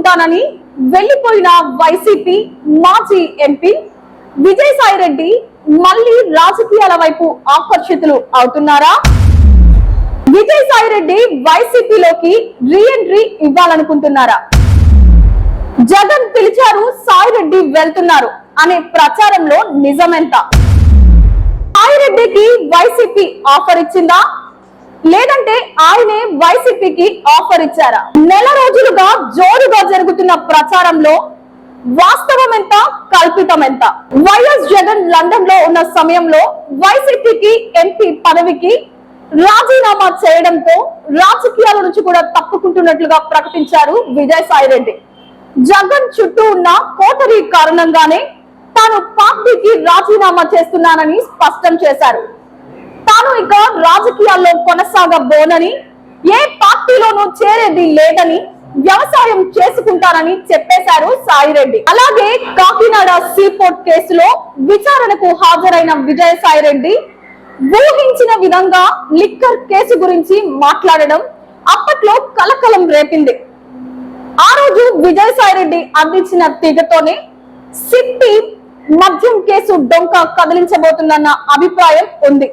చేసుకుంటానని వెళ్లిపోయిన వైసీపీ మాజీ ఎంపీ విజయసాయిరెడ్డి మళ్లీ రాజకీయాల వైపు ఆకర్షితులు అవుతున్నారా? విజయసాయిరెడ్డి వైసీపీలోకి రీఎంట్రీ ఇవ్వాలనుకుంటున్నారా? జగన్ పిలిచారు, సాయిరెడ్డి వెళ్తున్నారు అనే ప్రచారంలో నిజమెంత? సాయిరెడ్డికి వైసీపీ ఆఫర్ ఇచ్చిందా, లేదంటే ఆయనే వైసీపీకి ఆఫర్ ఇచ్చారా? నెల రోజులుగా జోరుగా జరుగుతున్న ప్రచారంలో వాస్తవం ఎంత, కల్పితం ఎంత? వైఎస్ జగన్ లండన్ లో ఉన్న సమయంలో వైసీపీకి ఎంపీ పదవికి రాజీనామా చేయడంతో రాజకీయాల నుంచి కూడా తప్పుకుంటున్నట్లుగా ప్రకటించారు విజయసాయిరెడ్డి. జగన్ చుట్టూ ఉన్న కోటరీ కారణంగానే తాను పార్టీకి రాజీనామా చేస్తున్నానని స్పష్టం చేశారు. తాను ఇక రాజకీయాల్లో కొనసాగబోనని, ఏ పార్టీలోనూ చేరేది లేదని, వ్యవసాయం చేసుకుంటానని చెప్పేశారు సాయిరెడ్డి. అలాగే కాకినాడ సీపోర్ట్ కేసులో విచారణకు హాజరైన విజయసాయిరెడ్డి ఊహించిన విధంగా లిక్కర్ కేసు గురించి మాట్లాడడం అప్పట్లో కలకలం రేపింది. ఆ రోజు విజయసాయిరెడ్డి అందించిన తీగతోనే సిప్పి మద్యం కేసు డొంక కదిలించబోతుందన్న అభిప్రాయం ఉంది.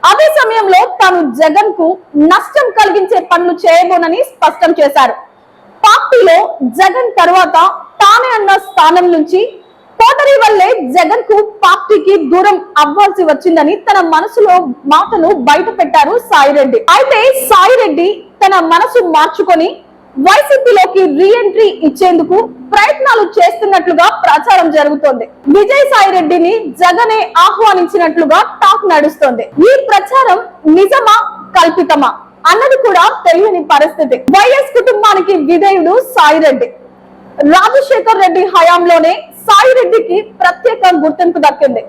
అదే సమయంలో తాను జగన్ కు నష్టం కలిగించే పనులు చేయబోనని స్పష్టం చేశారు. పార్టీలో జగన్ తర్వాత తానే అన్న స్థానం నుంచి కోటరీ వల్లే జగన్ కు పార్టీకి దూరం అవ్వాల్సి వచ్చిందని తన మనసులో మాటలు బయట పెట్టారు సాయిరెడ్డి. అయితే సాయిరెడ్డి తన మనసు మార్చుకొని వైసీపీలోకి రీఎంట్రీ ఇచ్చేందుకు ప్రయత్నాలు చేస్తున్నట్లుగా ప్రచారం జరుగుతోంది. విజయసాయిరెడ్డిని జగనే ఆహ్వానించినట్లుగా టాక్ నడుస్తోంది. ఈ ప్రచారం నిజమా, కల్పితమా అన్నది కూడా తెలియని పరిస్థితి. వైఎస్ కుటుంబానికి విధేయుడు సాయిరెడ్డి. రాజశేఖర్ రెడ్డి హయాంలోనే సాయిరెడ్డికి ప్రత్యేక గుర్తింపు దక్కింది.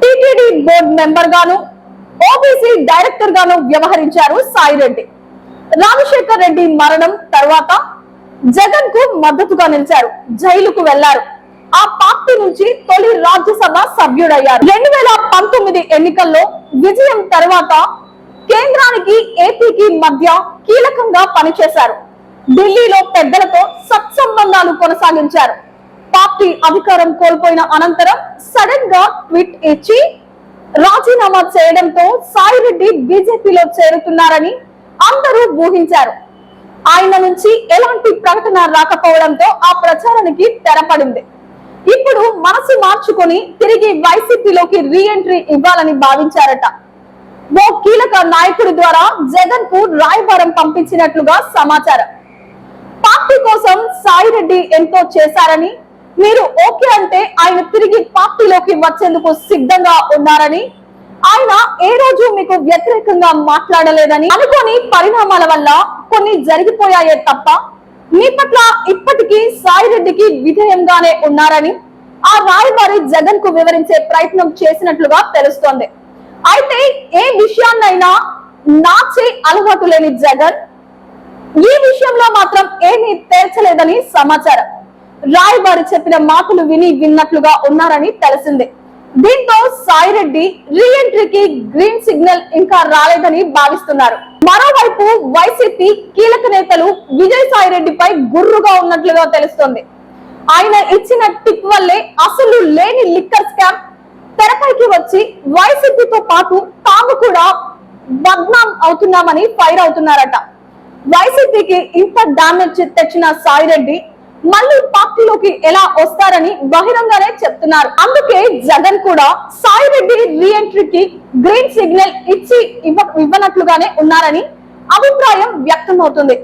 టిటిడి బోర్డు మెంబర్ గాను, ఓబీసీ డైరెక్టర్ గాను వ్యవహరించారు సాయిరెడ్డి. రాజశేఖర్ రెడ్డి మరణం తర్వాత జగన్ కు మద్దతుగా నిలిచారు. జైలుకు వెళ్లారు. ఆ పార్టీ నుంచి తొలి రాజ్యసభ సభ్యుడయ్యారు. 2019 ఎన్నికల్లో విజయం తర్వాత కేంద్రానికి ఏపీకి మధ్య కీలకంగా పనిచేశారు. ఢిల్లీలో పెద్దలతో సత్సంబంధాలు కొనసాగించారు. పార్టీ అధికారం కోల్పోయిన అనంతరం సడన్ గా ట్వీట్ ఇచ్చి రాజీనామా చేయడంతో సాయిరెడ్డి బీజేపీలో చేరుతున్నారని అందరూ ఊహించారు. ఆయన నుంచి ఎలాంటి ప్రకటన రాకపోవడంతో ఆ ప్రచారానికి తెరపడింది. ఇప్పుడు మనసు మార్చుకొని తిరిగి వైసీపీలోకి రీఎంట్రీ ఇవ్వాలని భావించారట. ఓ కీలక నాయకుడి ద్వారా జగన్ కు రాయబారం పంపించినట్లుగా సమాచారం. పార్టీ కోసం సాయిరెడ్డి ఎంతో చేశారని, మీరు ఓకే అంటే ఆయన తిరిగి పార్టీలోకి వచ్చేందుకు సిద్ధంగా ఉన్నారని, ఆయన ఏ రోజు మీకు వ్యతిరేకంగా మాట్లాడలేదని అనుకోని పరిణామాల వల్ల కొన్ని జరిగిపోయాయే తప్ప మీ పట్ల ఇప్పటికీ సాయిరెడ్డికి విధేయంగానే ఉన్నారని ఆ రాయబారి జగన్ కు వివరించే ప్రయత్నం చేసినట్లుగా తెలుస్తోంది. అయితే ఏ విషయాన్నైనా నాచే అలవాటు లేని జగన్ ఈ విషయంలో మాత్రం ఏమీ తేల్చలేదని సమాచారం. రాయబారి చెప్పిన మాటలు విన్నట్లుగా ఉన్నారని తెలిసింది. దీంతో సాయిరెడ్డి రీఎంట్రీకి గ్రీన్ సిగ్నల్ ఇంకా రాలేదని భావిస్తున్నారు. మరోవైపు వైసీపీ కీలక నేతలు విజయసాయిరెడ్డిపై గుర్రుగా ఉన్నట్లుగా తెలుస్తోంది. ఆయన ఇచ్చిన టిప్ వల్లే అసలు లేని లిక్కర్ స్కామ్ తెరపైకి వచ్చి వైసీపీతో పాటు తాము కూడా బద్నాం అవుతున్నామని ఫైర్ అవుతున్నారట. వైసీపీకి ఇంత డామేజ్ తెచ్చిన సాయిరెడ్డి మళ్ళీ పార్టీలోకి ఎలా వస్తారని బహిరంగానే చెప్తున్నారు. అందుకే జగన్ కూడా సాయిరెడ్డి రీఎంట్రీకి గ్రీన్ సిగ్నల్ ఇచ్చి ఇవ్వనట్లుగానే ఉన్నారని అభిప్రాయం వ్యక్తం అవుతుంది.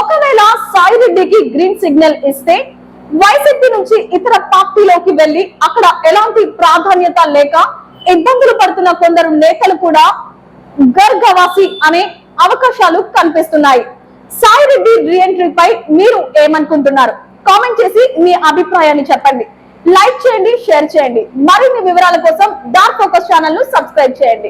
ఒకవేళ సాయిరెడ్డికి గ్రీన్ సిగ్నల్ ఇస్తే వైసీపీ నుంచి ఇతర పార్టీలోకి వెళ్లి అక్కడ ఎలాంటి ప్రాధాన్యత లేక ఇబ్బందులు పడుతున్న కొందరు నేతలు కూడా గర్గవాసి అనే అవకాశాలు కనిపిస్తున్నాయి. సాయిరెడ్డి రీఎంట్రీపై మీరు ఏమనుకుంటున్నారు? కామెంట్ చేసి మీ అభిప్రాయాన్ని చెప్పండి. లైక్ చేయండి, షేర్ చేయండి. మరిన్ని వివరాల కోసం డార్క్ ఫోకస్ ఛానల్ ను సబ్స్క్రైబ్ చేయండి.